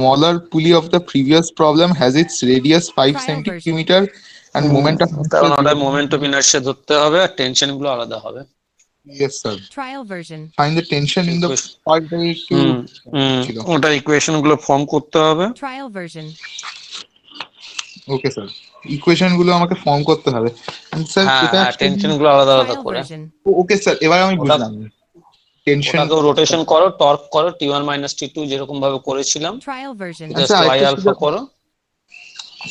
smaller pulley of the previous problem has its radius 5 Trial version. centimeter and moment of কারণ inertia ওটা 0. Moment of inertia ধরতে হবে আর tension গুলো আলাদা হবে। Yes, sir. Trial version. Find the tension in the Equation. part একটু ছিল। ওটা ইকুয়েশন গুলো ফর্ম করতে হবে। Trial version. Okay sir, equation গুলো আমাকে ফর্ম করতে হবে। স্যার হ্যাঁ এটা হ্যাঁ, টেনশন গুলো আলাদা আলাদা Trial করে। version. ওকে স্যার, এবার আমি ওটা বুঝলাম টেনশন। ওটাকেও রোটেশন করো, টর্ক করো, T1 - T2 যেরকম ভাবে করেছিলাম, Trial version. আচ্ছা y আরেকটা ছিল আলফা করো।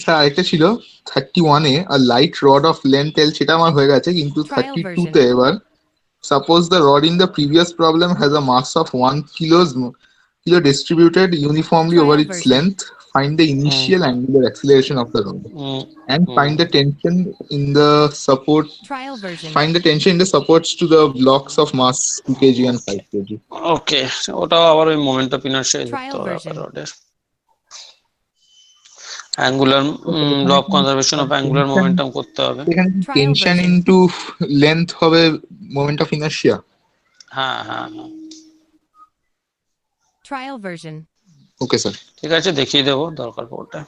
স্যার, আরেকটা ছিল 31 এ a light rod of length L, সেটা আমার হয়ে গেছে, কিন্তু Trial 32 version. তে এবার suppose the rod in the previous problem has a mass of 1 kilo distributed uniformly Trial over its version. length. Find the initial angular acceleration of the rod and find the tension in the support. Trial version. Find the tension in the supports to the blocks of mass 2 kg and 5 kg. ওকে, ওটাও আবার ওই moment of inertia ধরতে Trial হবে version. রডের। Angular law of conservation of angular momentum করতে হবে। এখানে Trial tension version. Into length হবে মোমেন্ট অফ ইনার্শিয়া। হ্যাঁ হ্যাঁ হ্যাঁ, Trial version. Okay sir. ঠিক আছে, দেখিয়ে দেবো দরকার পড়লে।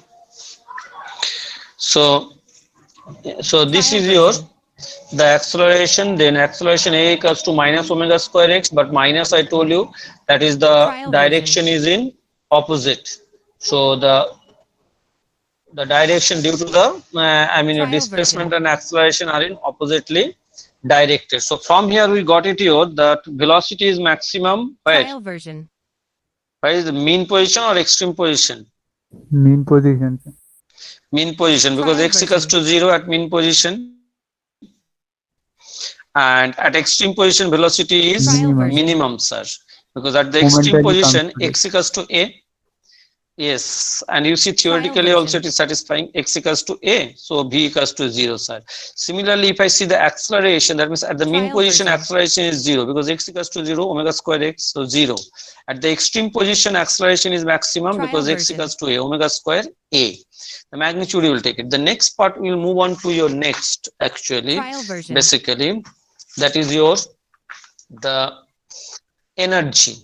So this Trial is your version. the acceleration, then acceleration a equals to minus omega square x, but minus I told you that is the Trial direction is in opposite. So the direction due to the I mean your Trial displacement version. and acceleration are in oppositely directed. So from here we got it here that velocity is maximum where? Trial version. Where is the mean position or extreme position? mean position. Mean position, because Trial x equals version. to 0 at mean position, and at extreme position velocity is Trial version. minimum, sir, because at the extreme Momentarily position considered. x equals to a. Yes, and you see theoretically also version. it is satisfying, x equals to a, so v equals to 0, sir. Similarly, if I see the acceleration, that means at the mean Trial position version. acceleration is 0, because x equals to 0 omega square x, so 0. At the extreme position acceleration is maximum Trial because x version. equals to a omega square a. The magnitude you will take it. The next part we will move on to your next, actually Trial version. basically that is your the energy.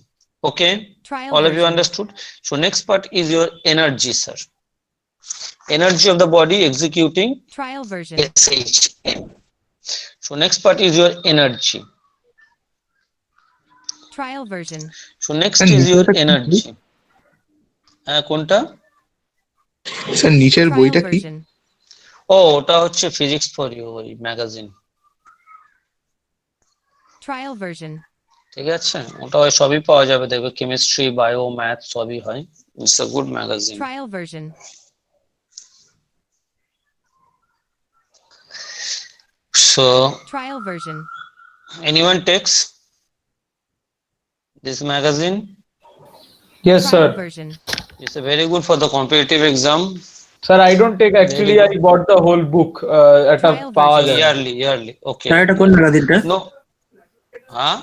Okay, Trial all of you version. understood? So next part is your energy, sir. Energy of the body executing Trial version. SHM. So next part is your energy. Trial version. So next is your energy. কোনটা? Sir নিচের Trial বইটা কি? version. ও, ওটা হচ্ছে physics for you, ওই magazine. Trial version. ঠিক আছে, ওটা ওই সবই পাওয়া যাবে, দেখবে কেমিস্ট্রি, বায়ো, ম্যাথ সবই হয়। It's a good magazine. Trial version. So Trial version. anyone takes this magazine? Yes, Trial sir. version. It's a very good for the competitive exam. Sir, I don't take, actually I bought the whole book at a Trial power version. Yearly, okay. Sir এটা কোন ম্যাগাজিনটা? No, huh?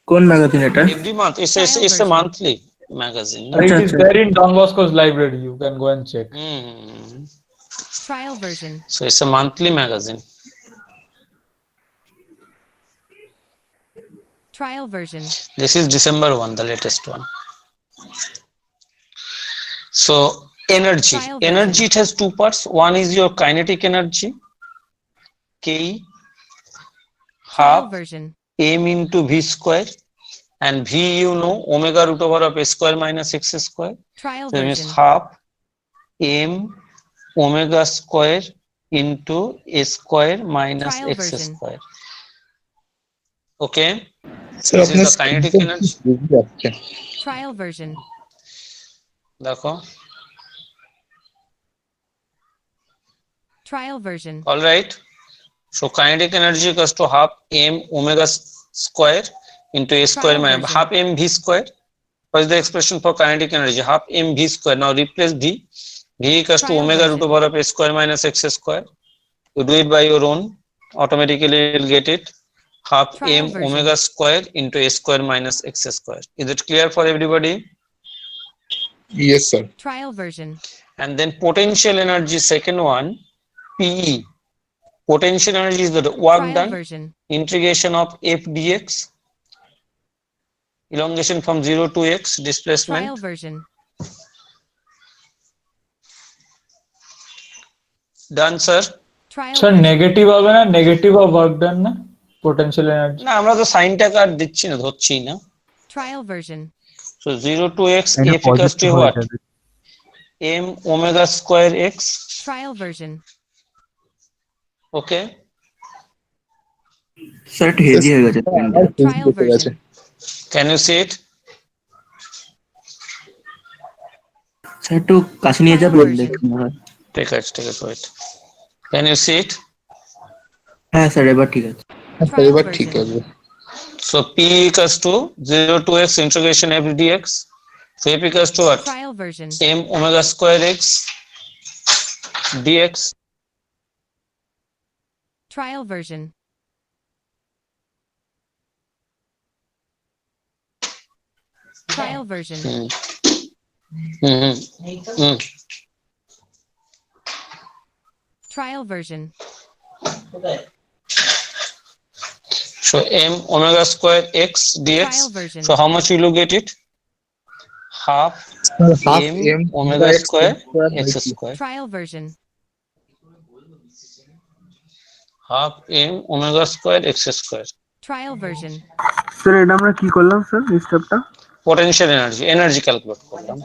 কোন magazine এটা? Every month. It's Trial a version. monthly magazine. No? It Acha, is acha. there in Don Bosco's library. You can go and check. Trial version. So it's a monthly magazine. Trial version. This is December one, the latest one. So energy. Trial version. Energy, it has two parts. One is your kinetic energy, K Trial half version. m into v square, and v you know omega root over of a square minus x square. Trial So it means version. half m omega square into a square minus Trial x version. square. Okay, sir this is আপনার the kinetic energy. যাচ্ছে। Trial version. দেখো, Trial version. all right. So kinetic energy equals to half m omega square into a square Trial minus version. half m v square. What is the expression for kinetic energy? Half m v square. Now replace v. V equals to Trial omega root version. over of a square minus x square. You do it by your own. Automatically you'll get it. Half Trial m version. omega square into a square minus x square. Is it clear for everybody? Yes, sir. Trial version. And then potential energy, second one, PE. Potential energy is the work Trial done. version. Integration of f dx, elongation from 0 to x, displacement. Trial version. Done, sir. Trial sir version. Negative হবে না, negative of work done না potential energy? না আমরা তো সাইনটাকে আর দিচ্ছি না, ধরছি না। Trial version. So 0 to x এটা f equals to পজিটিভ হয়ে what? যাবে। M omega square x. Trial version. Okay. Sir একটু হেভি হয়ে গেছে পেনটা। Trial version. Can you see it? Sir একটু কাছে নিয়ে যাবেন দেখুন। Take it, wait. Can you see it? হ্যাঁ স্যার এবার ঠিক আছে। Trial এবার ঠিক version. আছে। So P equals to 0 to x integration f dx. So f equals to what? Trial version. M omega square x dx. Trial version. Trial version. Trial version. So M omega square x dx. Trial version. So how much will you get it? Half Half M omega square x square. Trial version. Half M omega square x square. Trial version. Sir এটা আমরা কি করলাম sir এই স্টেপটা? Potential energy calculate করলাম।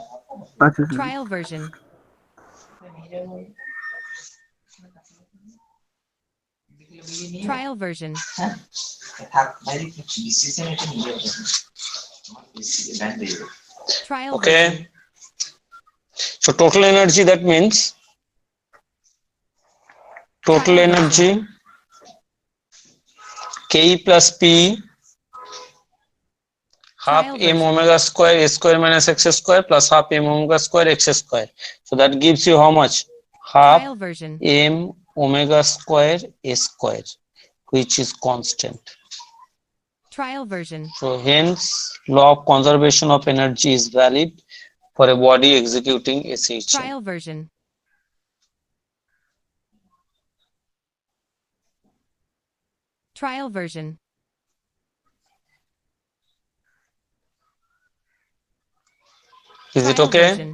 আচ্ছা sir. Trial version. Trial version. Trial version. Okay. So total energy, that means total Trial energy K plus P half Trial M version. omega square a square minus x square plus half M omega square x square. So that gives you how much? Half Trial version. M omega square a square, which is constant. Trial version. So hence law of conservation of energy is valid for a body executing SHM. Trial version. Trial version. Is it Trial okay? version.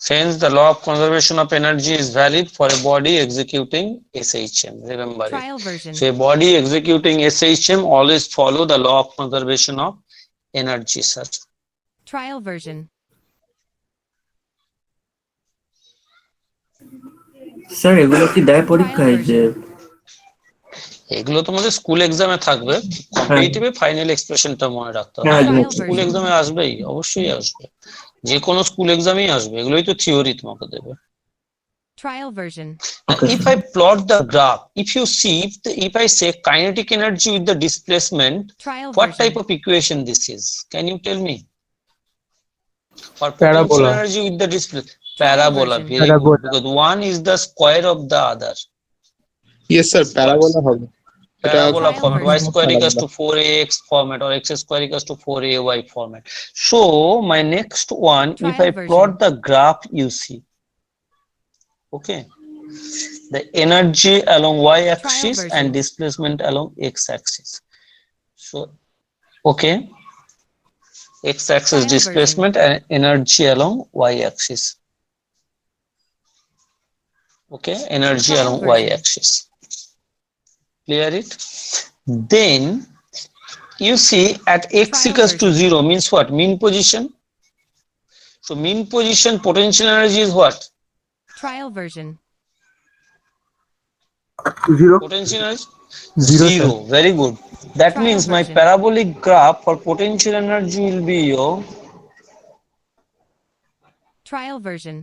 Hence the law of conservation of energy is valid for a body executing SHM. Remember it. Trial version. So a body executing SHM always follow the law of conservation of energy, sir. Trial version. Sir এগুলো কি দেয় পরীক্ষায় যে এগুলো তোমাদের school এক্সামে থাকবে, কম্পিটিটিভে final এক্সপ্রেশনটা মনে রাখতে হবে। হ্যাঁ, Trial স্কুল version. এক্সামে আসবেই, অবশ্যই আসবে, যে কোনো স্কুল এক্সামেই আসবে, এগুলোই তো থিওরি তোমাকে দেবে। Trial version. Now, if I plot the graph, if you see, if I say kinetic energy with the displacement, Trial what version. type of equation this is? Can you tell me? For Parabola. potential energy with the displacement, parabola, version. very Parabola. good, because one is the square of the other. Yes sir, parabola হবে। Parabola Trial format, y version. square equals to 4ax format or x square equals to 4ay format. So my next one, if Trial I plot version. the graph, you see, okay, the energy along y axis version. and displacement along x axis. So okay, x axis Trial displacement and energy along y axis. Okay, energy Trial along y version. axis. Clear it? Then you see at x Trial equals to version. 0 means what? Mean position. So mean position potential energy is what? Trial version. Zero Potential energy? Zero, Zero. Very good. That Trial means my version. parabolic graph for potential energy will be your Trial version.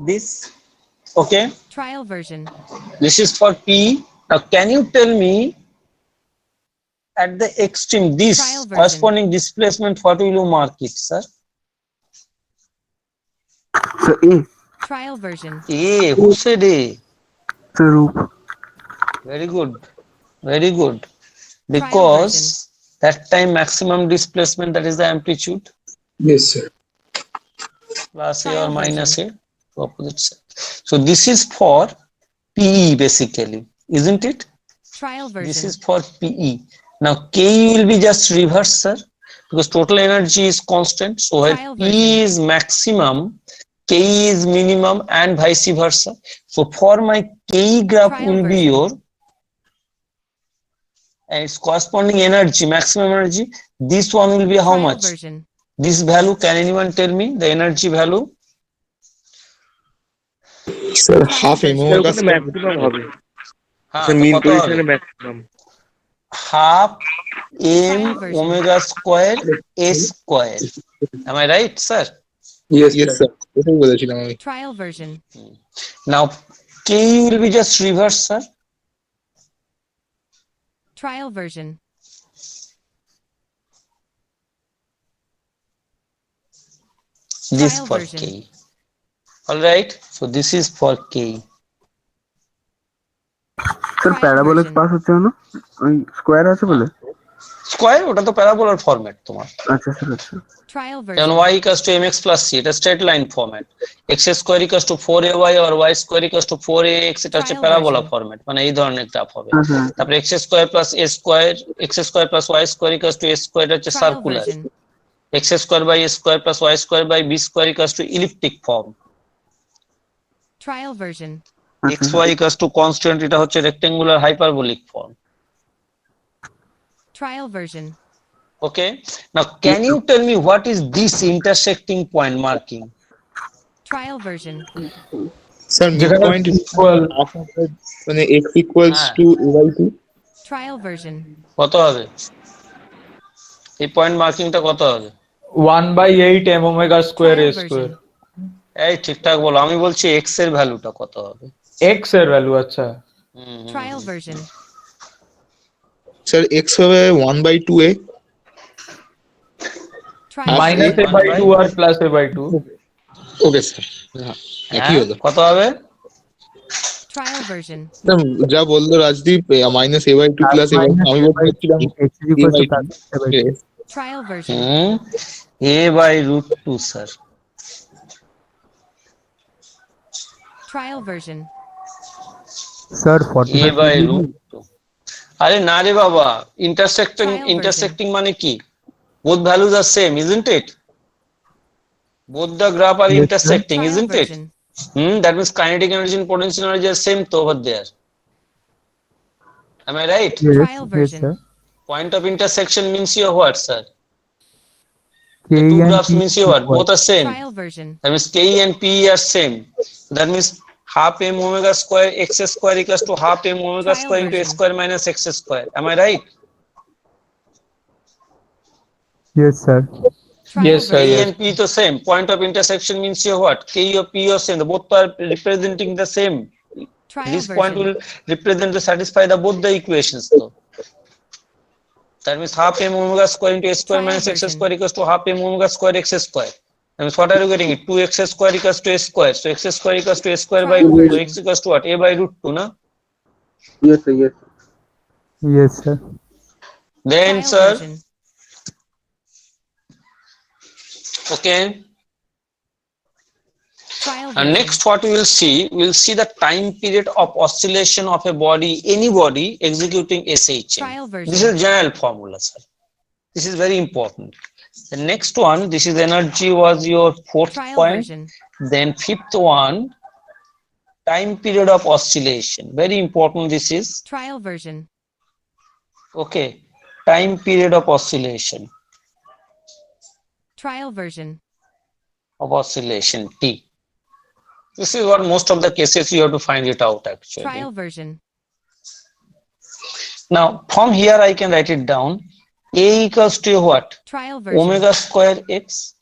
this. Okay, Trial version. this is for P. Now can you tell me at the extreme this Trial version. corresponding displacement, what will you mark it, sir? Sir A Trial version. A. Who said A? Sir রূপ Very good. Very good. Because that time maximum displacement, that is the amplitude, Yes sir. plus A or Trial minus A, to opposite side. So this is for PE basically, isn't it? Trial This version. is for PE. Now KE will be just reverse, sir, because total energy is constant. So where Trial P version. is maximum, Ke is minimum and vice versa. So for my Ke graph Trial will be version. your and its corresponding energy, maximum energy. This one will be how Trial much? version. This value, can anyone tell me the energy value? Sir, Trial half m version. Sir omega ওখানে square. Maximum হবে হ্যাঁ, sir তো মিন কত হবে? পজিশনে maximum Half m Trial version. omega square s square. Am I right, sir? Yes, sir. এটাই বলেছিলাম আমি। Trial version. Now K will be just reverse, sir. Trial version. This Trial for version. K. All right. So this is for K. Sir Trial parabolic version. Pass হচ্ছে না ওই square আছে বলে Square ওটা তো প্যারাবোলার ফরম্যাট তোমার। আচ্ছা sir আচ্ছা Trial যেমন version. y equals to mx plus c, এটা straight line format. x square equals to 4ay or y square equals to 4ax, এটা হচ্ছে Trial প্যারাবোলা version. ফরম্যাট, মানে এই ধরনের গ্রাফ হবে। হ্যাঁ হ্যাঁ তারপরে x square plus a square, x square plus y square equals to a square, এটা হচ্ছে Trial circular. version. x square by a square plus y square by b square equals to elliptic form। Trial version. আচ্ছা xy equals to constant, এটা হচ্ছে rectangular hyperbolic form. Trial version. Okay, now can you tell me what is this intersecting point marking? Trial version. Sir mid যেখানে point equal half of the মানে x equals হ্যাঁ। to a/2 Trial version. কত হবে এই point মার্কিংটা, কত হবে? 1/8 m omega square Trial a square version. এই ঠিকঠাক বলো, আমি বলছি x এর ভ্যালুটা কত হবে। x এর ভ্যালু আচ্ছা Trial version. স্যার x হবে 1/2a Trial Half minus version. a by 2 আর plus a by 2 okay sir একই হ্যাঁ, হলো। কত হবে? Trial version. স্যার যা বললো Rajdeep minus a/2 plus a/2 আমি বলছিলাম x is equal to a/2 Trial version. a by root 2, sir. Trial version. Sir a by root 2। আরে না রে বাবা, ইন্টারসেক্টিং Trial version. ইন্টারসেক্টিং মানে কি? both values are same, isn't it? both the graph are intersecting, Trial isn't it? version. That means kinetic energy and potential energy are same to over there. Am I right? Trial version. Point of intersection means your what, sir? K The two and graphs P means your what? Both are same. Trial version. That means K and P are same. That means half m omega square x square equals to half m omega Trial square into a version. square minus x square. Am I right? yes sir Trial Yes, sir, K version. yes. and P to same. Point of intersection means your what? K or P or same. The both are representing the same. Trial This point version. will represent to satisfy the both the equations though. That means half m omega square into a square Trial minus x version. square equals to half m omega square x square. That means what are you getting? It 2x square equals to a square. So x square equals to a square by Trial 2. So version. x equals to what? A by root 2, na? yes sir yes sir Then, Trial sir, version. okay. Trial And version. next, what we will see, the time period of oscillation of a body, any body executing SHM. Trial This version. is general formula, sir. This is very important. The next one, this is energy was your fourth Trial point. version. Then fifth one, time period of oscillation. Very important. This is Trial version. okay. Time period of oscillation Trial version. T. This is what most of the cases you have to find it out actually. Trial version. Now from here I can write it down. A equals to what? Trial version. Omega square x.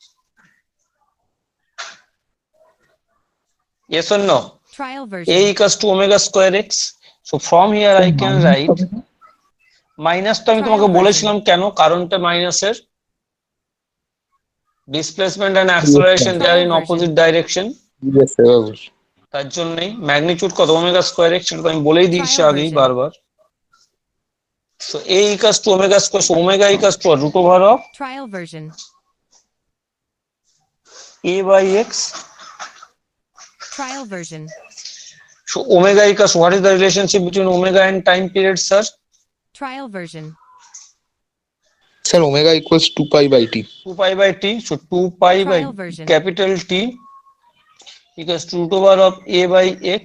Yes or no? Trial A version. equals to omega square x. So from here I can write minus তো আমি Trial তোমাকে version. বলেছিলাম কেন, কারণটা মাইনাসের displacement and acceleration they are in Trial opposite version. direction, yes sir অবশ্যই তার জন্যই ম্যাগনিটিউড কত ওমেগা স্কয়ার x সেটা তো আমি বলেই দিয়েছি Trial আগেই version. বারবার। So A equals to omega square, so omega equals to root over of Trial version. A by x. Trial version. So omega equals, what is the relationship between omega and time period, sir? Trial version. Sir omega equals 2 pi by T 2 pi by t. So 2 pi by Trial version. capital T equals to root over of a by x.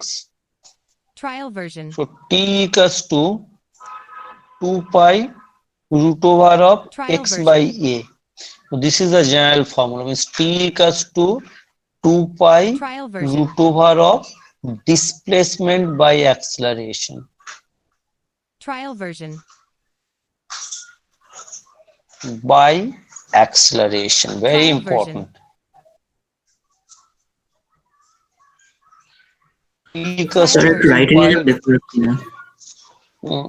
Trial version. So t equals to 2 pi root over of Trial x version. by a. So this is the general formula, means t equals to 2 pi Trial version. root over of displacement by acceleration. Trial version. By acceleration, very Trial important. T equals sir to একটু 2 রাইটে নিয়ে pi. যান, দেখতে পাচ্ছি না। Mm.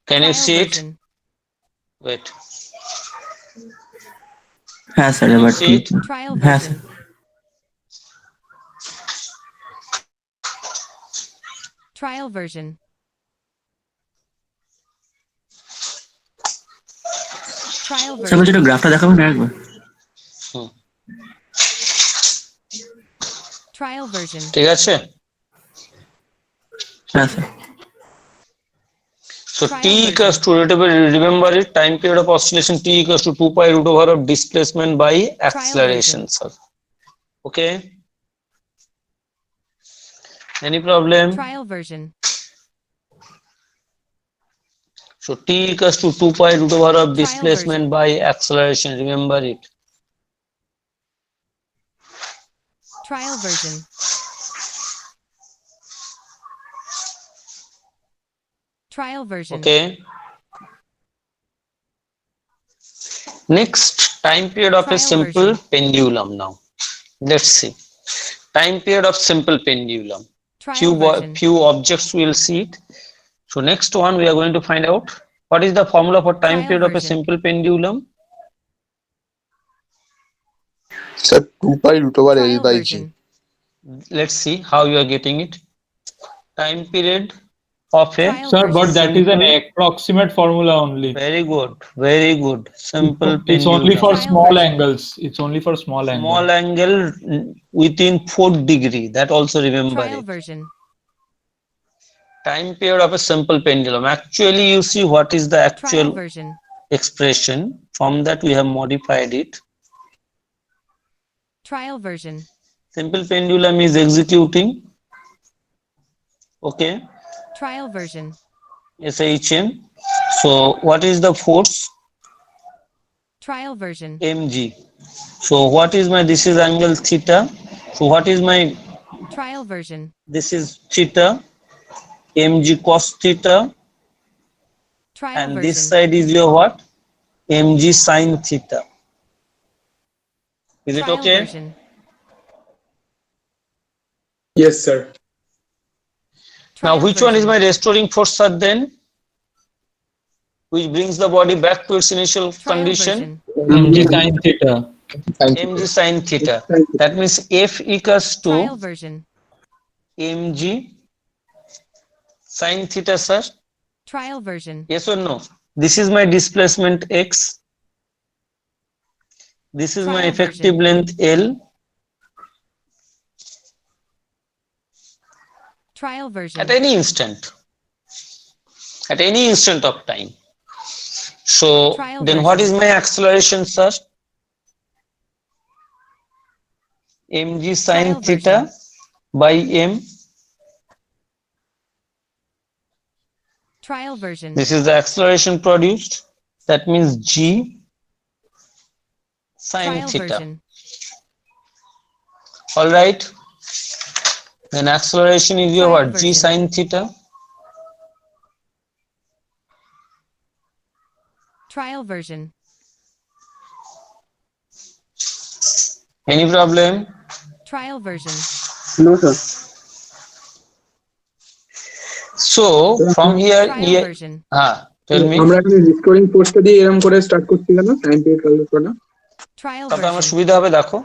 Can you Trial see it? version. Wait. হ্যাঁ sir, Can you এবার see ঠিক। it? Trial হ্যাঁ version. Sir. Trial version. Trial sir বলছি version. একটু গ্রাফটা দেখাবেন একবার। Trial version. ঠিক আছে? হ্যাঁ sir. So Trial t equals to, remember it, time period of oscillation t equals to 2 pi root over of displacement by acceleration, sir. Okay? Any problem? Trial version. So t equals to 2 pi root over of Trial displacement version. by acceleration, remember it. Trial version. Trial version. Okay. Next, time period of a Trial simple version. pendulum now. Let's see. Time period of simple pendulum. Trial version. Few objects will see it. So next one we are going to find out what is the formula for time Trial period of a version. simple pendulum. Sir, 2 pi root over L Trial by G. version. Let's see how you are getting it. Time period of a Trial Sir, but version. that is an Simple. approximate formula only. very good, very good. Simple It's only for pendulum. Trial small version. angles. It's only for small Small angles. angle within 4th degree. That also remember Trial it. version. Time period of a simple pendulum. Actually, you see what is the Trial actual version. expression. From that we have modified it. Trial version. Simple pendulum is executing. Okay. Trial version. SHM. So what is the force? Trial version. Mg. So what is my, this is angle theta. So what is my, Trial version. this is theta. Mg cos theta. Trial And this version. side is your what? Mg sin theta. Is it Trial okay? version. Yes, sir. Now Trial which one is version. my restoring force, sir, then? Which brings the body back to its initial Trial condition? version. mg sin theta. Mg sin theta. That means F equals Trial to version. Mg sin theta, sir. Trial version. Yes or no? This is my displacement x. This is my Trial effective version. length L. Trial version. At any instant. At any instant of time. So Trial then what is version. my acceleration, sir? Mg sin Trial theta version. by M. Trial version. This is the acceleration produced. That means G sin Trial theta. version. All right. Then acceleration is your Trial what? G version. sin theta. Trial version. Any problem? Trial version. No, sir. So from here, Trial version. tell me. আমরা এখন restoring ফোর্সটা দিয়ে এরকম করে start করছি কেন time period calculate করা? Trial তারপরে আমার version. সুবিধা হবে, দেখো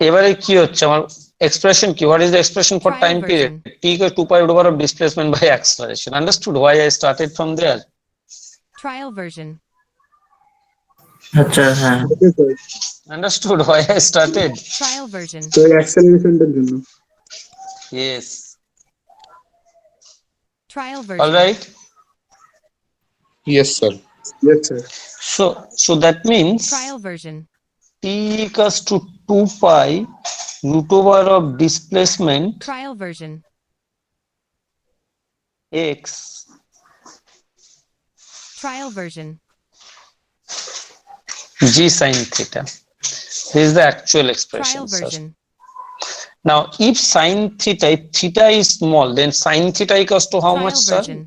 এবারে কি হচ্ছে আমার expression কি, what is the expression for Trial time period? version. T equals 2 pi root over of displacement by acceleration. Understood why I started from there? Trial version. আচ্ছা, হ্যাঁ। Okay sir, Understood why I started? Trial version. তো অ্যাক্সেলারেশনটার জন্য। Yes. Trial All version. right. Yes, sir. Yes, sir. So that means Trial version. T T equals to 2 pi root over of displacement Trial version. x Trial version. g sin theta. This is the actual Trial expression, sir. version. Now, if sin theta, if theta is small, then sin theta equals to how much, Trial sir? version.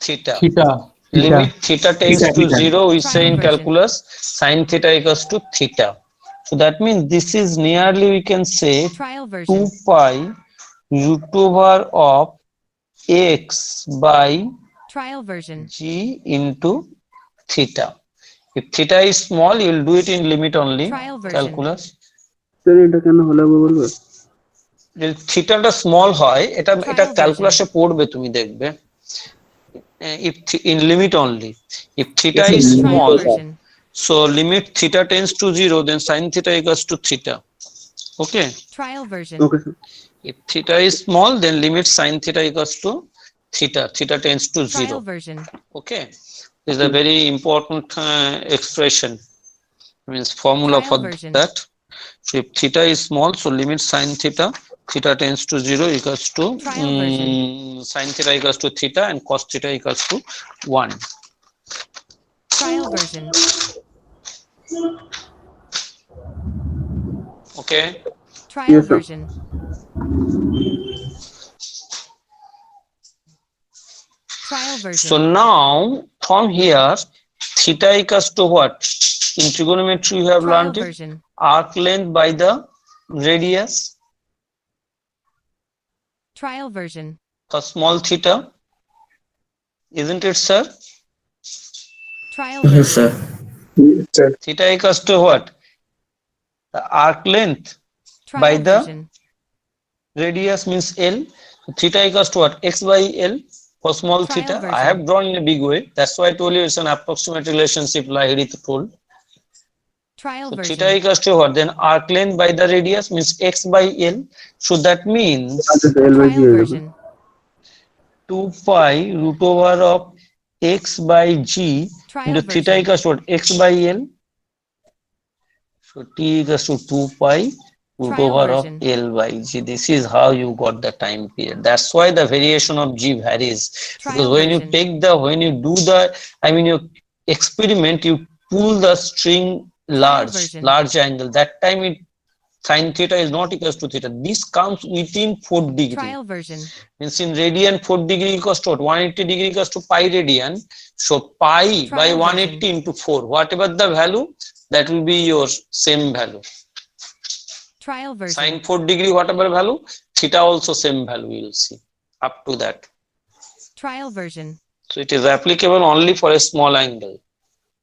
Theta. Theta. Limit theta tends Theta, to theta. 0, we say Trial in version. calculus, sin theta equals to theta. So that means this is nearly, we can say, Trial 2 version. pi root over of x by Trial version. g into theta. If theta is small, you will do it in limit only, Trial version. calculus. Sir এটা কেন হলো বলবো? যদি থিটাটা small হয়, এটা Trial ক্যালকুলাসে পড়বে, তুমি দেখবে। If in limit only, if theta Yes, sir. is Trial small, version. so limit theta tends to 0, then sin theta equals to theta. Okay. Trial version. Okay sir. If theta is small, then limit sin theta equals to theta. Theta tends to Trial 0. version. Okay. This is a very important expression. Means formula Trial for version. that. So if theta is small, so limit sin theta, theta tends to 0 equals to Trial version. sin theta equals to theta and cos theta equals to 1. Trial version. Okay. Trial Yes, sir. version. Trial version. So now from here, theta equals to what? In trigonometry, you have Trial learned it. version. Arc length by the radius, Trial version. a small theta. Isn't it, sir? Trial Yes, version. sir. Sir Theta equals to what? The arc length Trial by the version. radius means L. So theta equals to what? X by L for small Trial theta. I version. have drawn in a big way. That's why I told you it's an approximate relationship Lahiri told. Trial So version. theta equals to what? Then arc length by the radius means X by L. So that means L by g Trial হয়ে যাবে। version. 2 pi root over of X by G Trial into theta version. equals to what? X by L. So T equals to 2 pi root Trial over of version. L by G. This is how you got the time period. That's why the variation of G varies. Because Trial when you version. take the, when you do the, I mean, you experiment, you pull the string version. large angle. That time it sin theta is not equals to theta. This comes within 4 degree. Trial version. Means in radian 4 degree equals to what? 180 degree equals to pi radian. So pi by Trial 180 into 4. Whatever the value, that will be your same value. Trial version. Sin 4 degree whatever value, theta also same value you will see up to that. Trial version. So it is applicable only for a small angle.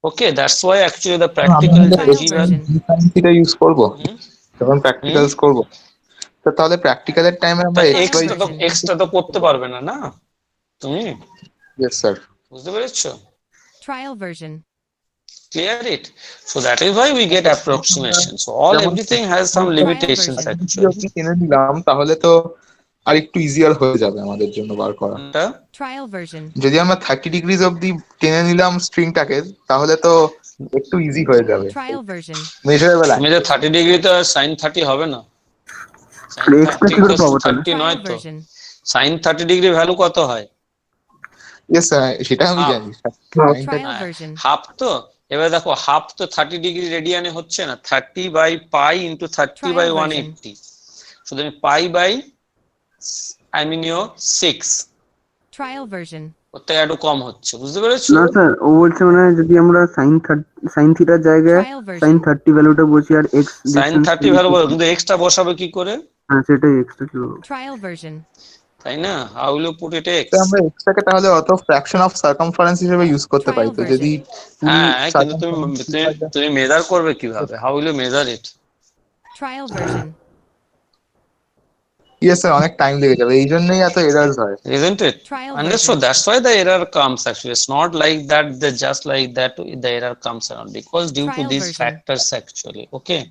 Okay, that's why actually the practical Trial G version. value. Theta use করব হুম? যখন প্র্যাকটিক্যালস করব, তো তাহলে প্র্যাকটিক্যালের টাইমে আমরা তা x by version. X টা তো করতে পারবে না না তুমি, ইয়েস স্যার। বুঝতে পেরেছো? Trial version. Clear it? So that is why we get approximation. So all everything has some limitations version. actually. যদি কিনে নিলাম তাহলে তো আর একটু ইজিয়ার হয়ে যাবে আমাদের জন্য বার করা। কোনটা? Trial version. যদি আমরা 30 ডিগ্রিজ অবধি টেনে নিলাম স্ট্রিংটাকে তাহলে তো একটু ইজি হয়ে যাবে Trial version. মেজারেবল। তুমি যে 30 ডিগ্রি তো sin 30 হবে না। sin আর এক্সট্রা 30 কি করে equals to পাবো তাহলে? 30 নয় Trial তো। version. sin 30 ডিগ্রি ভ্যালু কত হয়? ইয়েস স্যার, সেটা আমি Half. জানি। Trial version. হাফ তো। এবার দেখো হাফ তো 30 ডিগ্রি রেডিয়ানে হচ্ছে না, 30 by pi into 30 by Trial 180। So then pi by I mean your 6 Trial version. ওতে একটু কম হচ্ছে, বুঝতে পেরেছো? না স্যার, ও বলছে মানে যদি আমরা সাইন থিটার জায়গায় Trial সাইন version. 30 ভ্যালুটা বসি আর এক্স sin 30 ভ্যালু বলো, কিন্তু এক্সট্রা বসাবে কি করে? হ্যাঁ সেটাই এক্সট্রা ছিল। Trial version. তাই না? How will you put it to x? আমরা এক্সট্রাকে তাহলে অত ফ্র্যাকশন অফ সার্কামফারেন্স হিসেবে ইউজ করতে পারি। তো Trial যদি হ্যাঁ, কিন্তু তুমি মেজার করবে কিভাবে? How will you measure it? Trial version. Yes sir, অনেক টাইম লেগে যাবে, এই জন্যই এত এরার্স হয়। Isn't it? Trial Understood? version. That's why the error comes actually. It's not like that, just like that the error comes around because due to Trial these version. factors actually. Okay.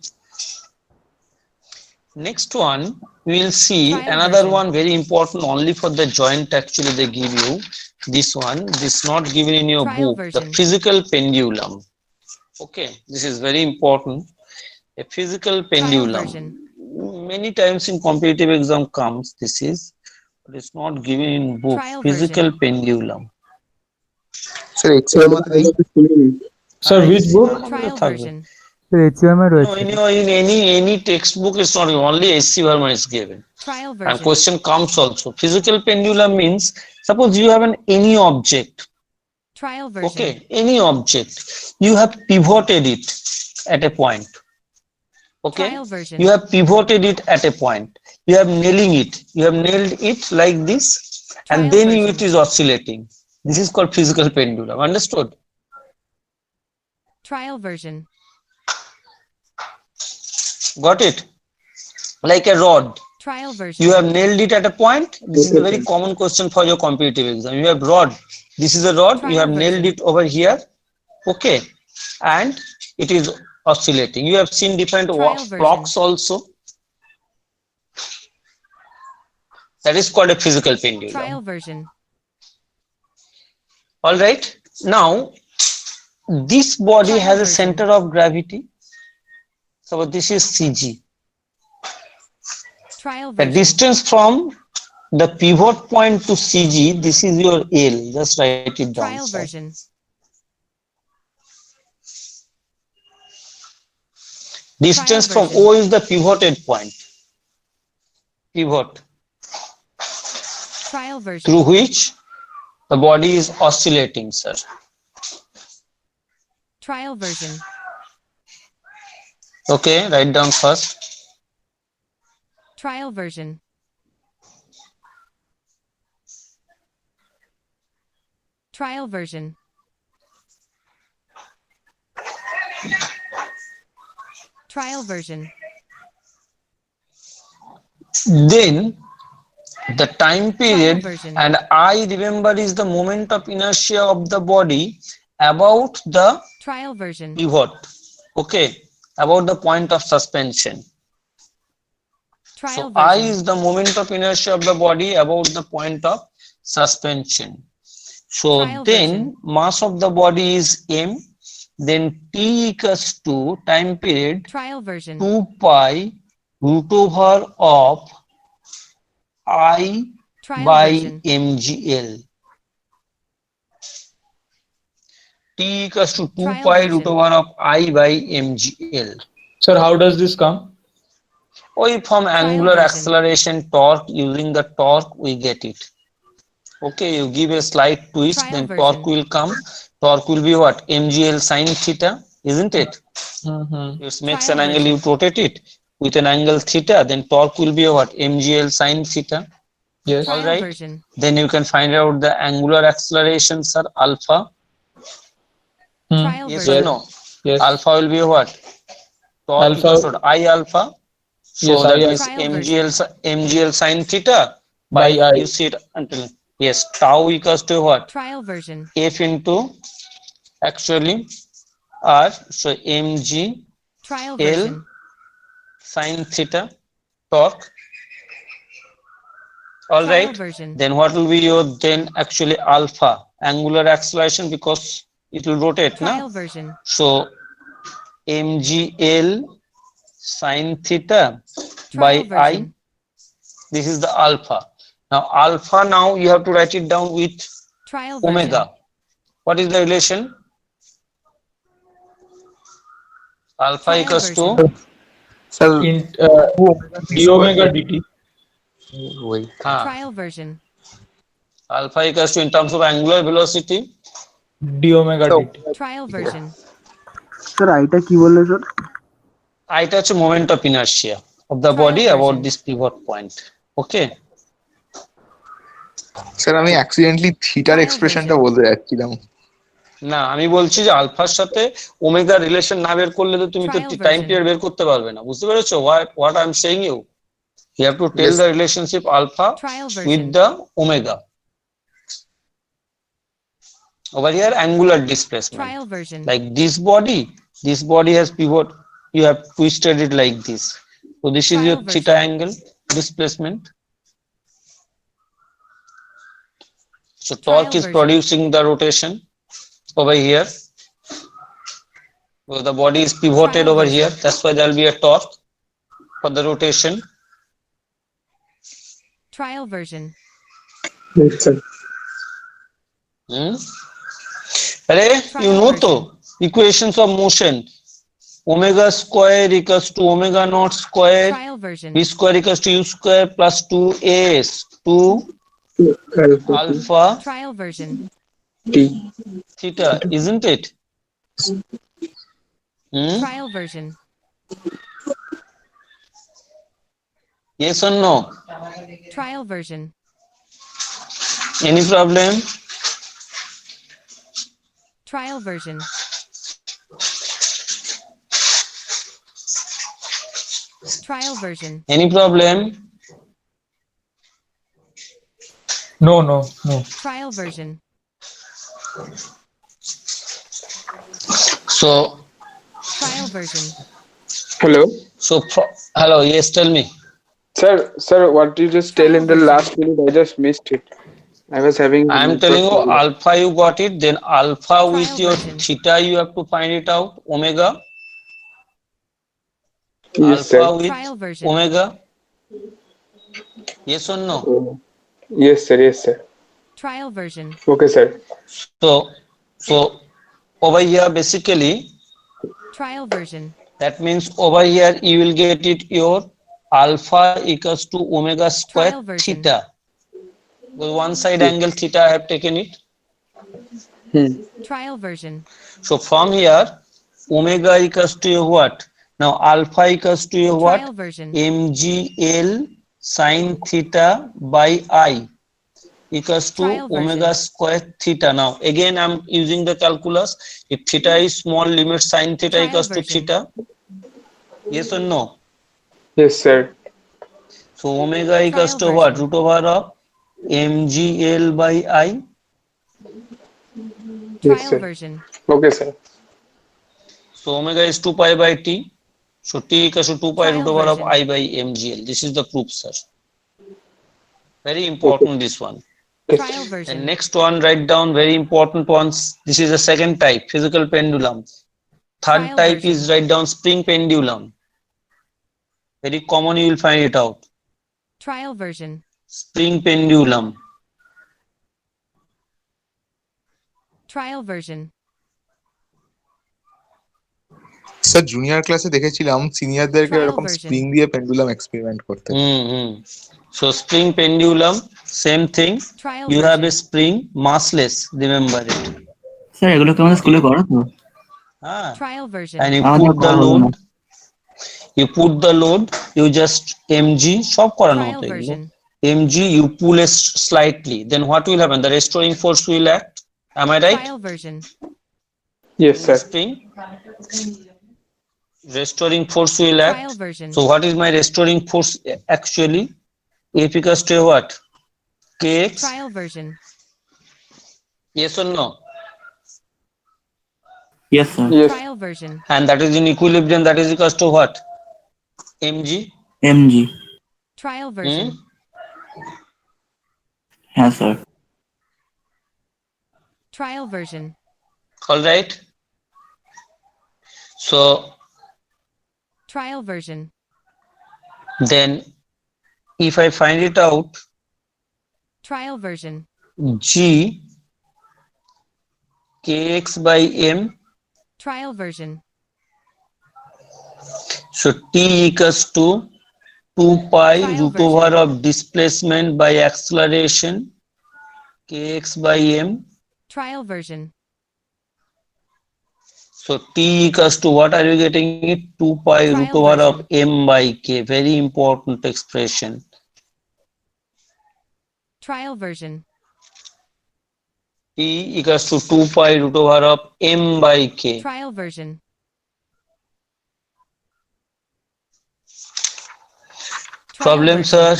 Next one, we will see Trial another version. one very important only for the joint actually they give you. This one, this not given in your Trial book, the version. physical pendulum. Okay, this is very important. A physical Trial pendulum. version. Many times in competitive exam comes this is, but it's not given in book. Trial Physical version. pendulum. Sir XM মতে নেই Sir, which book? Trial version. No, in any textbook is not only SC Verma is given. Trial And version. question comes also. Physical pendulum means suppose you have any object. Trial version. Okay, any object. You have pivoted it at a point. Okay, Trial version. you have pivoted it at a point. You have nailing it. You have nailed it like this, and Trial then version. it is oscillating. This is called physical pendulum. Understood? Trial version. Got it? Like a rod. Trial version. You have nailed it at a point. This is a very common question for your competitive exam. You have rod. This is a rod. You Trial have nailed version. it over here. Okay, and it is oscillating. You have seen different Trial version. clocks also. That is called a physical pendulum. Trial version. All right. Now, this body Trial has a version. center of gravity. So this is CG. Trial The version. distance from the pivot point to CG, this is your L. Just write it down. Trial sir. version. Distance Trial from version. O is the pivoted point. Pivot Trial version. through which the body is oscillating, sir. Trial version. Okay, write down first. Trial version. Trial version. Trial version. Then the time period, version. and I remember is the moment of inertia of the body about the Trial version. pivot. Okay, about the point of suspension. Trial So I version. is the moment of inertia of the body about the point of suspension. So Trial then version. mass of the body is m, then t equals to time period Trial version. 2 pi root over of I Trial by version. mgl. T equals to 2 Trial pi version. root over of I by mgl. Sir, how does this come? We from angular version. acceleration torque, using the torque we get it. Okay, you give a slight twist, Trial then version. torque will come. Torque will be what? Mgl sine theta, isn't it? Mm-hmm. It makes Trial an angle, you version. rotate it with an angle theta, then torque will be what? Mgl sine theta. Yes. All Trial right. version. Then you can find out the angular accelerations are alpha. Trial Yes version. or no? Yes. Alpha will be what? Torque Alpha. equals to I alpha. So Yes, that I means Trial mgl sine theta by, By I. you see it until, yes, tau equals to what? Trial version. F into actually R. So mg Trial L version. sine theta torque. All Trial right. version. Then what will be your then actually alpha angular acceleration, because it will rotate Trial now. version. So mgl sine theta by Trial I. version. This is the alpha. Now alpha, now you have to write it down with Trial version. omega. What is the relation? Alpha Trial equals version. to sir In d omega dt. wait Trial version. alpha equals to in terms of angular velocity. D omega So- dt. Trial version. Sir আইটা কি বললে sir এটা হচ্ছে moment of inertia of the Trial body about version. this pivot point. Okay. Sir আমি accidentally থিটার Trial এক্সপ্রেশনটা version. বলতে যাচ্ছিলাম না, আমি বলছি যে আলফার সাথে ওমেগা রিলেশন না বের করলে তো তুমি তো Trial টাইম version. পিরিয়ড বের করতে পারবে না, বুঝতে পেরেছো? What I am saying you have to tell Yes. The relationship alpha Trial with version. the omega. Over here angular displacement, Trial version. like this body has pivot, you have twisted it like this, so this is your Trial theta version. angle displacement. So Trial torque is version. producing the rotation over here. So the body is pivoted Trial over version. here. That's why there will be a torque for the rotation. Trial version. Yes, sir. Hmm? Arey, you Trial know version. to equations of motion. Omega square equals to omega naught square. Trial version. V square equals to u square plus 2as 2 Alpha alpha Trial version. T. theta, isn't it? Hmm? Trial version. Yes or no? Trial version. Any problem? Trial version. Trial version. Any problem? No, no, no. Trial version. So, Trial version. Hello, hello, yes, tell me. sir. What you just tell Trial in the version. last minute? I just missed it. I was having. I am telling you alpha you got it, then alpha with Trial your version. theta you have to find it out, omega. Yes, Alpha sir. with Trial version. omega. Yes or no? Oh. Yes, sir. Yes, sir. Trial version. Okay, sir. So over here basically Trial version. that means over here you will get it your alpha equals to omega square Trial version. theta. The one side angle theta I have taken it. Trial version. So from here omega equals to your what? Now alpha equals to your what? Trial version. mgl sine theta by I equals to Trial version. omega square theta. Now again I'm using the calculus. If theta is small, limit sine theta Trial equals to version. theta. Yes or no? Yes, sir. So omega equals Trial to what? version. Root over of mgl by I. Yes, Trial sir. version. Okay, sir. So omega is 2 pi by t. So t equals to 2 pi root Trial over of version. I by mgl. This is the proof, sir. Very important this one. Trial And version. next one, write down very important ones. This is the second type, physical pendulum. Third Trial type version. is write down spring pendulum. Very common, you will find it out. Trial version. Spring pendulum. Trial version. Sir junior ক্লাসে দেখেছিলাম সিনিয়রদেরকে Trial এরকম version. Spring দিয়ে pendulum experiment করতে। So spring pendulum, same thing. Trial You have a version. spring, massless, remember it. Sir এগুলো কি আমাদের স্কুলে করা তো? Ah. Trial version. And you আমাদের put the করা হলো না। load. You put the load. You just mg. সব করানো Trial হতো এগুলো। version. mg, you pull it slightly. Then what will happen? The restoring force will act. Am I right? Trial version. Yes, sir. Spring. Restoring force will act. Trial version. So what is my restoring force actually? F equals to what? Kx. Trial version. Yes or no? Yes, sir. Yes. Trial version. And that is in equilibrium. That is equals to what? mg. mg. Trial version. হ্যাঁ sir. Trial version. All right. So Trial version. then if I find it out, Trial version. g kx by m. Trial version. So t equals to 2 pi Trial root version. over of displacement by acceleration kx by m. Trial version. So t equals to what are you getting it? 2 pi Trial root over of version. m by k. Very important expression. Trial version. T equals to 2 pi root over of m by k. Trial version. Trial Problem, version. sir?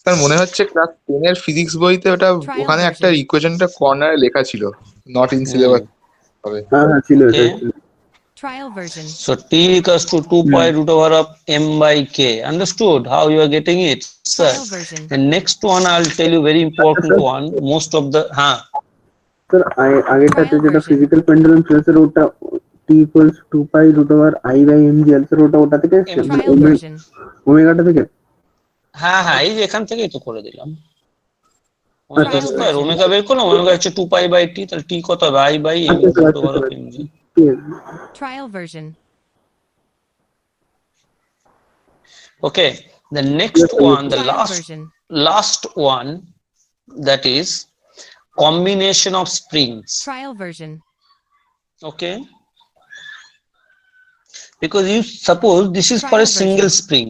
Sir মনে হচ্ছে class 10 এর physics বইতে ওটা Trial ওখানে একটা version. ইকুয়েশনটা কর্নারে লেখা ছিল নট ইন সিলেবাস হবে। হ্যাঁ হ্যাঁ ছিল এটা Okay. ছিল। Trial version. So t equals to 2 pi root over of m by k. Understood how you are getting it, sir? Trial version. The next one I'll tell you very important one. Most of the sir আগেরটাতে Trial যেটা version. Physical pendulum ছিল sir ওটা T equals 2 pi root over I by M G L sir ওটা থেকে এসছে Trial version. ওমেগাটা থেকে। হ্যাঁ হ্যাঁ, এই যে এখান থেকেই তো করে দিলাম। আচ্ছা omega Trial square, version. Omega বের করলাম, ওমেগা হচ্ছে 2 পাই বাই টি, তাহলে টি কত হবে? আই বাই এম আচ্ছা root over sir of m g. ঠিক আছে। Trial version. Okay, the next one, the Trial last version. last one, that is combination of springs. Trial version. Okay, because you suppose this is for a Trial single version. spring.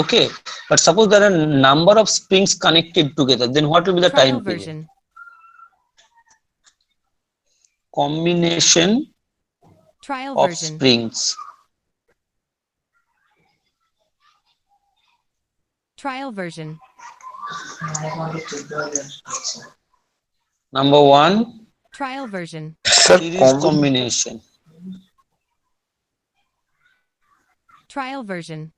Okay, but suppose there are number of springs connected together, then what will be the time Trial period? version. Combination Trial of version. springs. Trial version. Number one, Trial version. series combination. Trial version.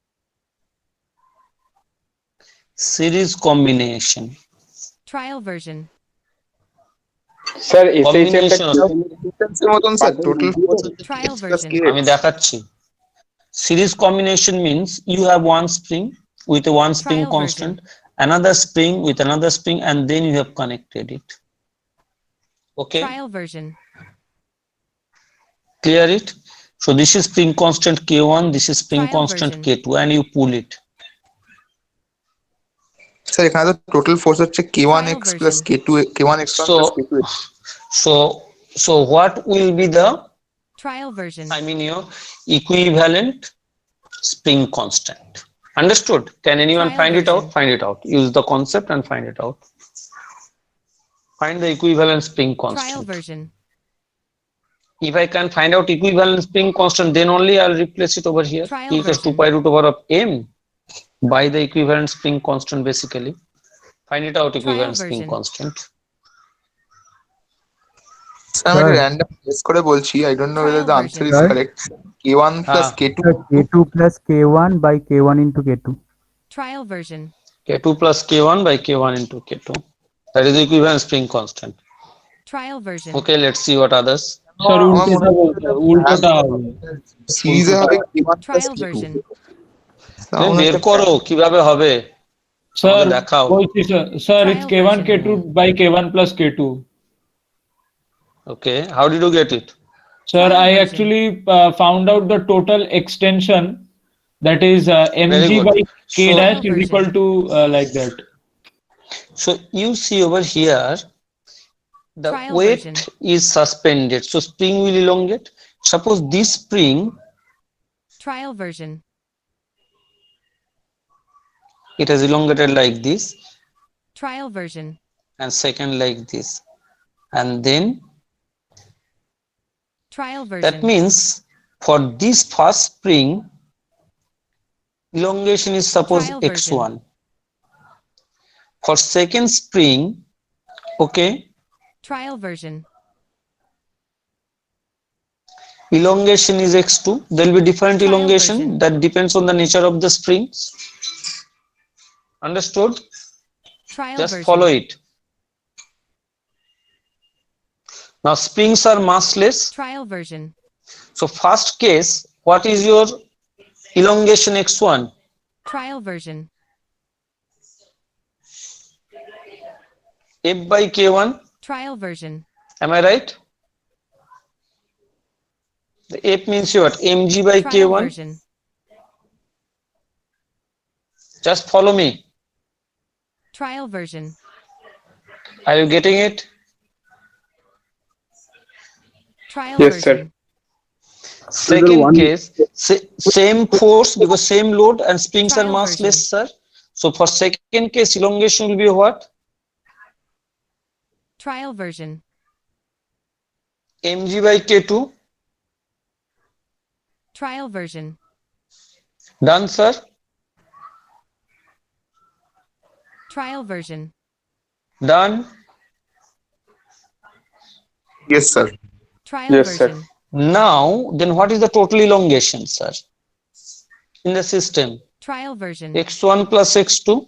Series combination. Trial version. Sir SHM টা Combination of, ডিস্টেন্সের মতন sir total Trial plus version. কে আমি দেখাচ্ছি। Series combination means you have one spring with a one spring Trial constant, another spring with another spring, and then you have connected it. Okay, Trial version. clear it? So this is spring constant K1, this is spring Trial constant version. K2, and you pull it. Sir এখানে তো total force হচ্ছে k1 Trial x plus version. k2 k1 x1 So, plus k2 x। so what will be the, Trial version. I mean, your equivalent spring constant? Understood? Can anyone Trial find it out? version. Find it out. Use the concept and find it out. Find the equivalent spring Trial constant. version. If I can find out equivalent spring constant, then only I'll replace it over here. Trial T equals 2 version. pi root over of m by the equivalent spring constant basically. Find it out, equivalent spring version. constant. Sir আমি একটা random guess করে বলছি, I don't know whether Trial the answer is version. correct. k1 plus Ah. k2 K2 plus K1 by K1 into K2. Trial version. K2 plus K1 by K1 into K2. That is the equivalent spring constant. Trial version. Okay, let's see what others. Sir আমার মনে উল্টোটা হবে সিরিজে হবে k1 plus Trial k2 version. তুমি বের করো কিভাবে হবে। স্যার আমাকে দেখাও। বলছি sir it's Trial K1 version. K2 by K1 plus K2. Okay, how did you get it? Sir, Trial I version. actually found out the total extension, that is mg good. by k So- dash is Trial equal to like that. So you see over here, the Trial weight version. is suspended. So spring will elongate. Suppose this spring, Trial version. it has elongated like this, Trial version. and second like this. And then Trial version. that means for this first spring, elongation is suppose Trial x1. For second spring, okay, Trial version. elongation is x2. There will be different Trial elongation version. that depends on the nature of the springs. Understood? Trial Just version. follow it. Now springs are massless. Trial version. So first case, what is your elongation x1? Trial version. F by k1. Trial version. Am I right? The F means what? Mg by Trial k1. version. Just follow me. Trial version. Are you getting it? Trial Yes, sir. version. Second one- case, same force because same load and springs are Trial massless, version. sir. So for second case, elongation will be what? Trial version. Mg by k2. Trial version. Done, sir. Trial version. Done. yes sir Trial Yes, sir. version. Now, then what is the total elongation, sir? In the system, Trial version. x1 plus x2.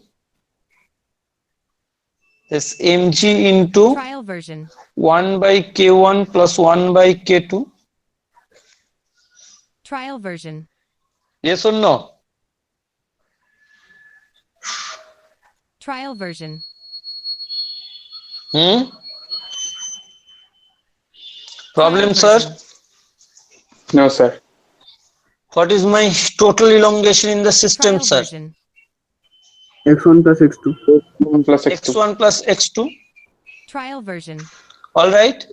this mg into Trial version. 1 by k1 plus 1 by k2. Trial version. Yes or no? Trial version. Problem, Trial sir? version. No, sir. What is my total elongation in the system, Trial sir? version. x1 plus x2. 1 plus x2. x1 plus x2. Trial version. All right.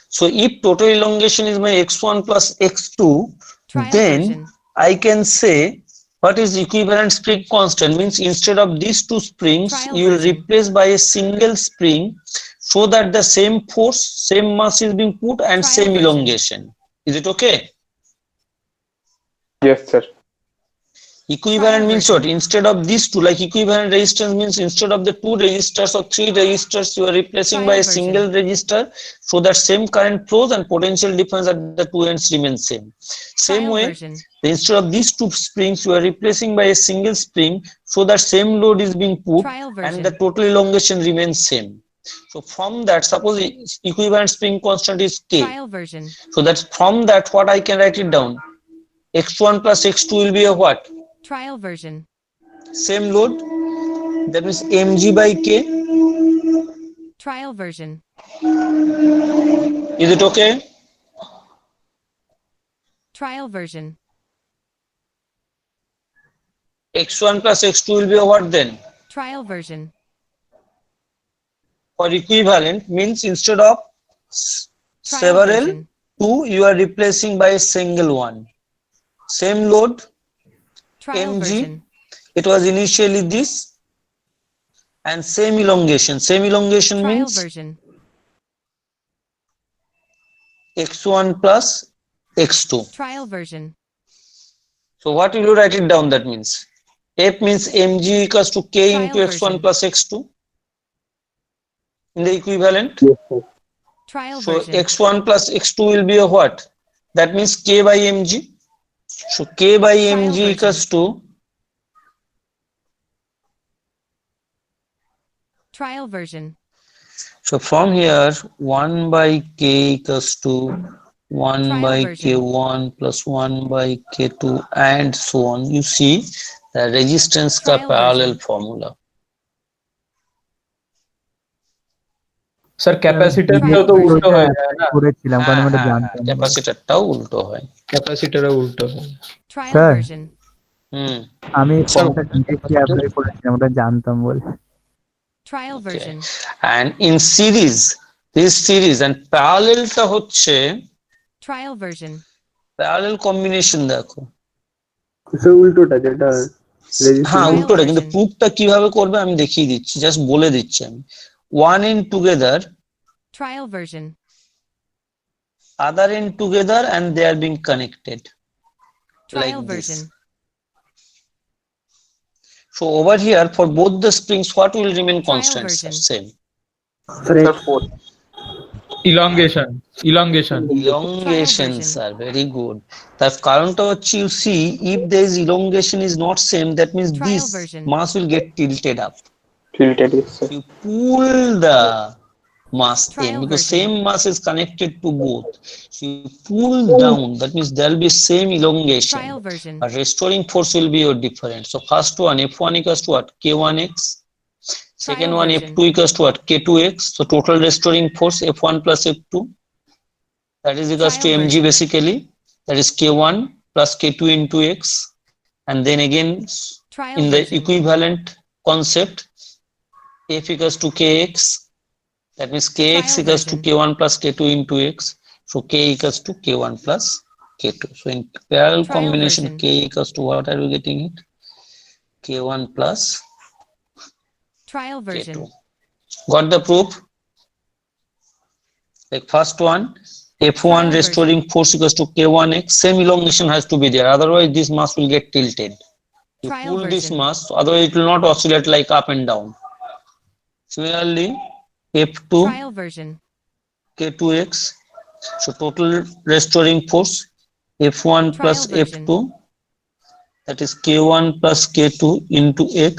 So if total elongation is my x1 plus x2, Trial then version. I can say what is equivalent spring constant, means instead of these two springs, Trial you will version. replace by a single spring so that the same force, same mass is being put and Trial same version. elongation. Is it okay? Yes, sir. Equivalent Trial means version. what? Instead of these two, like equivalent resistance means instead of the two resistors or three resistors, you are replacing by Trial a version. single resistor so that same current flows and potential difference at the two ends remains same. Same Trial way, version. instead of these two springs, you are replacing by a single spring so that same load is being put Trial and the version. total elongation remains same. So from that, suppose equivalent spring constant is K. Trial version. So that from that, what I can write it down? X1 plus X2 will be a what? Trial version. Same load, that means mg by k. Trial version. Is it okay? Trial version. X1 plus x2 will be a what then? Trial version. For equivalent means instead of Trial several version. two, you are replacing by a single one. Same load, Trial mg. version. It was initially this, and same elongation. Same elongation Trial means version. x1 plus x2. Trial version. So what will you write it down? That means F means mg equals to k Trial into x1 version. plus x2 in the equivalent. Yes, sir. Trial So version. x1 plus x2 will be a what? That means k by mg. So k by Trial mg version. equals to Trial version. so from here 1 by k equals to 1 Trial by version. k1 plus 1 by k2 and so on. You see the resistance ka Trial parallel version. formula. Sir capacitor Trial তো version. উল্টো হয়ে যায় না করেছিলাম কারণ হ্যাঁ আমি এটা হ্যাঁ জানতাম না। ক্যাপাসিটরটাও উল্টো হয়। ক্যাপাসিটরও উল্টো হয় Trial Sir. version. হুম আমি Sir, ফর্মটা ডিরেক্টলি অ্যাপ্লাই করেছিলাম ওটা জানতাম বলে। Trial version. and in series, this series and parallel টা হচ্ছে Trial version. parallel combination দেখো। সে উল্টোটা যেটা হ্যাঁ Trial উল্টোটা, কিন্তু version. প্রুফটা কিভাবে করবে আমি দেখিয়ে দিচ্ছি, জাস্ট বলে দিচ্ছি আমি। one end together, Trial version. other end together and they are being connected like Trial this. version. So over here for both the springs what will remain Trial constant? version. Same. Sir Sir, 4. Elongation Elongations version. are very good. তার কারণটা হচ্ছে you see if there is elongation is not same, that means Trial this version. mass will get tilted up. Tilted, yes, sir. You pull the mass in Trial because version. same mass is connected to both. So you pull down, that means there will be same elongation. Trial version. But restoring force will be your different. So first one F1 equals to what? K1x. Second Trial one version. F2 equals to what? K2x. So total restoring force F1 plus F2. That is equals to Trial mg version. basically. That is K1 plus K2 into x. And then again Trial in the version. equivalent concept, F equals to Kx. That means Kx Trial equals to version. K1 plus K2 into x. So K equals to K1 plus K2. So in parallel Trial combination, version. K equals to what are we getting it? K1 plus Trial version. K2. Got the proof? Like first one, F1 Trial restoring force equals to K1x. Same elongation has to be there. Otherwise, this mass will get tilted. You Trial pull this version. mass, otherwise it will not oscillate like up and down. Similarly, F2 Trial version. K2x. So total restoring force F1 plus Trial version. F2, that is K1 plus K2 into x.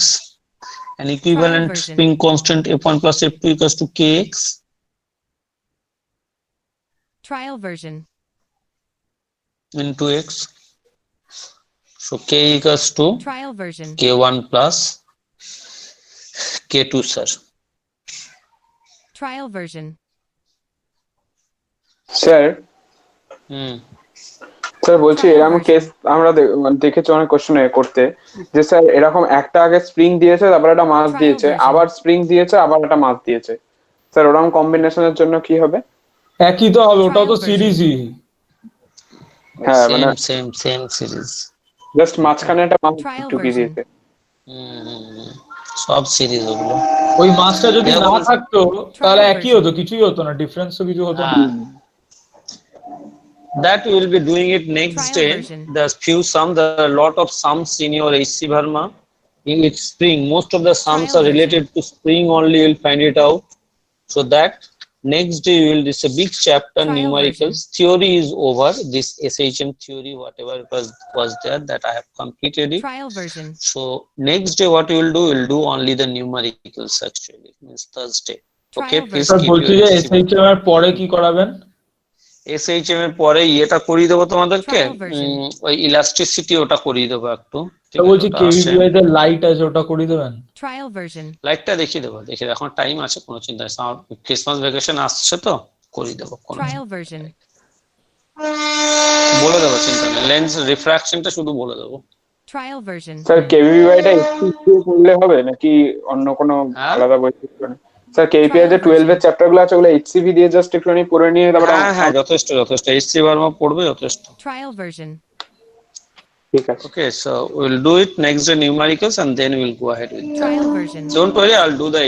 An equivalent version. spring constant F1 plus F2 equals to Kx. Trial version. Into x. So K equals to Trial version. K1 plus K2, sir. Trial version. Sir Hmm. Sir বলছি Trial এরকম version. Case আমরা দেখেছি অনেক question করতে, যে sir এরকম একটা আগে স্প্রিং দিয়েছে, তারপর একটা মাস Trial দিয়েছে, version. আবার স্প্রিং দিয়েছে, আবার একটা মাস দিয়েছে, স্যার ওরকম কম্বিনেশনের জন্য কি হবে? একই তো হবে, ওটাও তো Trial version. সিরিজই। হ্যাঁ মানে Same series. জাস্ট মাঝখানে একটা মাস Trial ঢুকিয়ে version. দিয়েছে। সব সিরিজ ওগুলো। ওই মাসটা যদি না এরকম- থাকতো তাহলে Trial একই version. হতো, কিছুই হতো না, ডিফারেন্স তো কিছু হতো না। হ্যাঁ। That we will be doing it next Trial day. version. There's few sums, there are a lot of sums in your HC Verma. In its spring, most of the sums Trial are related to spring only. You'll find it out. So that next day you will. This is a big chapter, Trial numericals. Theory is over. This SHM theory, whatever it was there, that I have completed it. Trial version. So next day, what you will do? You'll do only the numericals. Actually, means Thursday. Okay, Trial please sir keep বলছি your যে HC SHM এর পরে কি করাবেন? SHM এর পরে ইয়েটা করিয়ে দেবো তোমাদেরকে, Trial version. ওই ইলাস্টিসিটি ওটা করিয়ে দেবো একটু, ঠিক তো আছে? বলছি ওটা কেভিপিআই তে লাইট আছে, ওটা করে দেবেন? Trial version. লাইটটা দেখিয়ে দেবো, দেখে এখন টাইম আছে, কোনো চিন্তা নেই। আমার ক্রিসমাস ভ্যাকেশন আসছে তো করিয়ে দেবো, কোনো Trial version. বলে দেবো, চিন্তা নেই। লেন্স রিফ্রাকশনটা শুধু বলে দেবো। Trial version. স্যার কেভিপিআইটা এসসি দিয়ে করলে হবে নাকি অন্য কোনো হ্যাঁ? আলাদা বই থেকে করে? স্যার কেভিপিআই যে 12 এর চ্যাপ্টার গুলো আছে ওগুলো এইচসিভি দিয়ে জাস্ট একটুখানি পড়ে নিয়ে তারপরে হ্যাঁ যথেষ্ট HC Verma পড়বে যথেষ্ট। Trial version. ঠিক আছে। Okay, so we'll do it next day numericals and then we'll go ahead with Trial version. Don't worry, I'll do the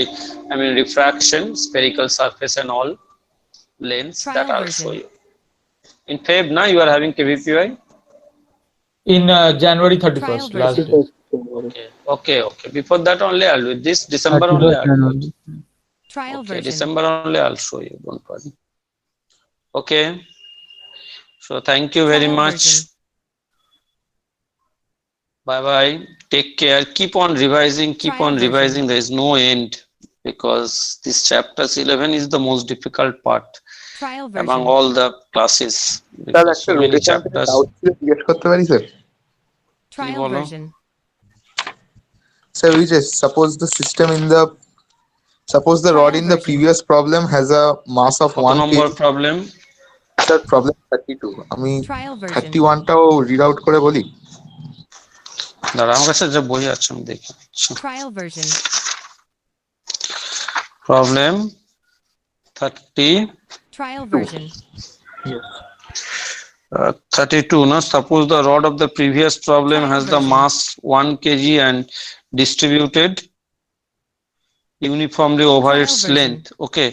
refraction, spherical surface and all lens Trial that I'll version. show you. In Feb now you are having KVPI. In January 31st Trial last version. Day. Okay. Before that only I'll do it. This December only I'll do it. Trial Okay, version. December only I'll show you. Don't worry. Okay. So thank you very Trial much. version. Bye bye. Take care. Keep on revising. Keep Trial on version. revising. There is no end because this chapter 11 is the most difficult part Trial among version. all the classes. Sir Because একটা so many rotation থেকে chapters. Doubt ছিল, জিজ্ঞেস করতে পারি sir? Trial বলো? version. Sir, we just suppose the system in the rod Trial in the version. previous problem has a mass of কত 1 নম্বর kg. Problem? Sir, problem 32. আমি Trial version. 31 টাও read out করে বলি। দাঁড়া, আমার কাছে যে বই আছে আমি দেখি। Trial version. Problem 30 Trial version. 32. Now suppose the rod of the previous problem Trial has the version. mass 1 kg and distributed uniformly over Trial its version. length. Okay,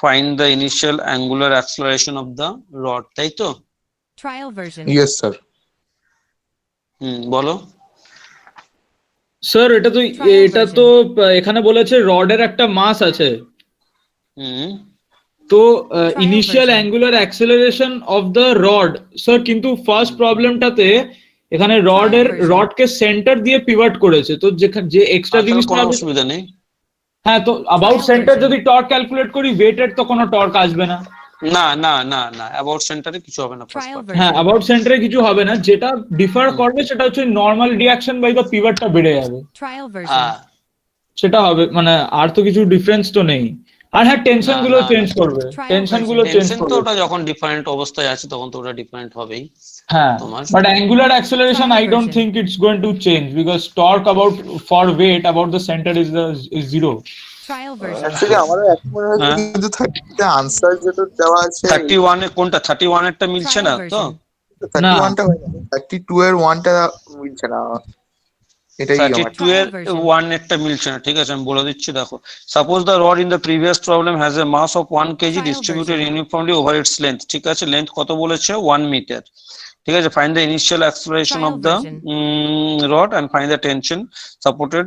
find the initial angular acceleration of the rod. তাই তো? Trial version. Yes, sir. বলো। Sir এটা তো এখানে বলেছে রডের একটা মাস আছে, হুম তো Trial initial version. Angular acceleration of the rod. Sir কিন্তু ফার্স্ট প্রবলেমটাতে এখানে version. রডকে সেন্টার দিয়ে পিভট করেছে, তো যে এক্সট্রা তাহলে জিনিসটা কোনো অসুবিধা নেই। হ্যাঁ, তো অ্যাবাউট Trial সেন্টার version. যদি টর্ক ক্যালকুলেট করি, ওয়েটের তো কোনো টর্ক আসবে না। না অ্যাবাউট সেন্টারে কিছু হবে না ফার্স্ট Trial পার্ট। হ্যাঁ, version. অ্যাবাউট সেন্টারে কিছু হবে না, যেটা ডিফার করবে সেটা হচ্ছে নর্মাল রিঅ্যাকশন বাই দ্য পিভটটা বেড়ে যাবে, Trial version. হ্যাঁ সেটা হবে। মানে আর তো কিছু ডিফারেন্স তো নেই। আর হ্যাঁ, টেনশন গুলো না। চেঞ্জ করবে, Trial টেনশন version. গুলো চেঞ্জ টেনশন তো করবে। ওটা যখন ডিফারেন্ট অবস্থায় আছে তখন তো ওটা ডিফারেন্ট হবেই হ্যাঁ, তোমার। but angular acceleration Trial I don't version. think it's going to change because torque about for weight about the center is zero. Trial version. Actually, আমারও এখন মনে হচ্ছে হ্যাঁ। কিন্তু 30 তে আনসার যেটা দেওয়া আছে 31 এ কোনটা? 31 এরটা মিলছে না Trial তো? version. 31 টা হয়ে যাবে, 32 এর 1 টা মিলছে না। এটাই আমার 32 এর Trial version. 1 এরটা মিলছে না, ঠিক আছে আমি বলে দিচ্ছি। দেখো, suppose the rod in the previous problem has a mass of 1 kg Trial distributed version. Uniformly over its length. ঠিক আছে, লেন্থ কত বলেছে? 1 মিটার। ঠিক আছে, find the initial acceleration Trial of the version. Rod and find the tension supported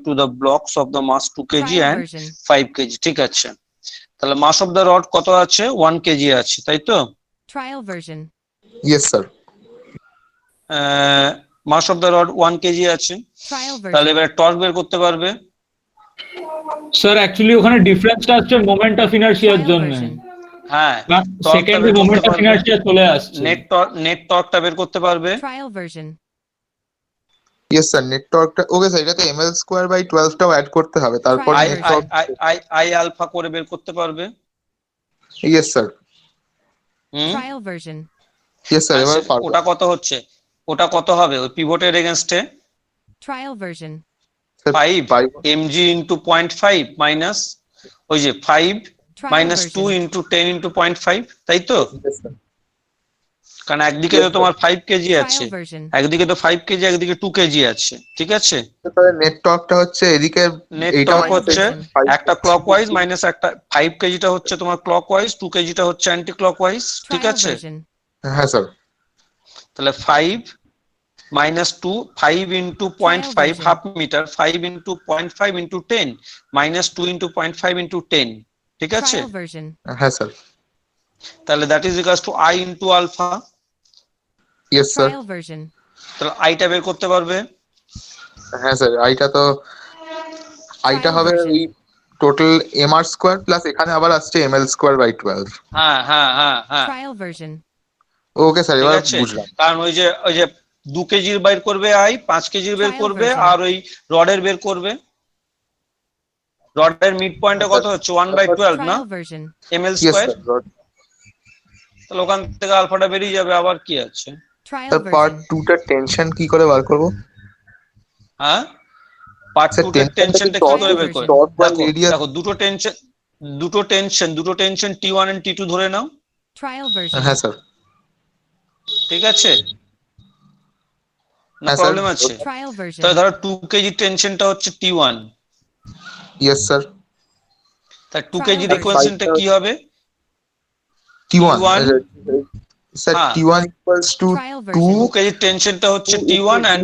to the blocks of the mass 2 kg Trial and version. 5 kg। ঠিক আছে, তাহলে মাস of the rod কত আছে? 1 কেজি আছে, তাই তো? Trial version. Yes sir. Mass of the rod 1 kg আছে, Trial তাহলে version. এবার টর্ক বের করতে পারবে। স্যার অ্যাকচুয়ালি ওখানে ডিফারেন্সটা আসছে মোমেন্ট অফ ইনার্শিয়ার Trial জন্য version. হ্যাঁ সেকেন্ডে মোমেন্ট অফ ইনার্শিয়া চলে আসছে। নেট টর্কটা বের করতে পারবে। Trial version. ইয়েস স্যার নেটওয়ার্কটা ওকে স্যার এটাতে ml স্কোয়ার বাই 12 টাও অ্যাড করতে হবে তারপর Trial I version. I alpha করে বের করতে পারবে। Yes sir hmm Trial version. Yes sir এবার পারবো ওটা কত হচ্ছে, ওটা কত হবে ওই পিভটের এগেনস্টে? Trial version. 5 mg into 0.5 minus ওই যে 5 Trial minus 2 version. Into 10 into 0.5, তাই তো? Yes, sir. কারণ একদিকে তো তোমার 5 কেজি আছে, Trial version. একদিকে তো 5 কেজি, একদিকে 2 কেজি আছে, ঠিক আছে? তাহলে নেটওয়ার্কটা হচ্ছে এদিকে নেট এইটা টর্ক minus হচ্ছে five একটা ক্লকওয়াইজ মাইনাস একটা 5 কেজিটা হচ্ছে তোমার ক্লকওয়াইজ, 2 কেজিটা হচ্ছে অ্যান্টি ক্লকওয়াইজ, ঠিক Trial আছে? version. হ্যাঁ স্যার তাহলে 5 minus 2 5 into 0.5 version. half meter 5 into 0.5 into 10 minus 2 into 0.5 into 10, ঠিক আছে? Trial version. হ্যাঁ স্যার তাহলে that is equals to I into alpha। Yes sir Trial version. তাহলে আইটা বের করতে পারবে। হ্যাঁ স্যার আইটা হবে version. ওই টোটাল mr স্কোয়ার প্লাস এখানে আবার আসছে ml স্কোয়ার বাই 12 হ্যাঁ হ্যাঁ হ্যাঁ হ্যাঁ, Trial version. ওকে স্যার ঠিক এবার আছে? বুঝলাম কারণ ওই যে 2 কেজির বের করবে আই, 5 কেজির বের Trial করবে, version. আর ওই রডের বের করবে। রডের মিড পয়েন্টে কত হচ্ছে 1/12 না Trial version. ml yes square. Sir তাহলে ওখান থেকে আলফাটা বেরিয়ে যাবে, আবার কি আছে? Trial sir part version. 2 টার টেনশন কি করে বার করব হ্যাঁ পার্ট স্যার 2 এর টেনশনটা কি করে বের করে? টর্ক বাই দেখো রেডিয়াস দেখো দুটো টেনশন T1 এন্ড T2 ধরে নাও, Trial version. হ্যাঁ স্যার ঠিক আছে? না হ্যাঁ, স্যার। প্রবলেম আছে? Trial version. তাহলে ধরো 2 কেজি টেনশনটা হচ্ছে T1, ইয়েস স্যার তাহলে 2 Trial কেজি version. ইকুয়েশনটা কি হবে? T1 T1 স্যার হ্যাঁ। T1 equals to Trial 2 version. 2 KG টেনশনটা হচ্ছে T1 and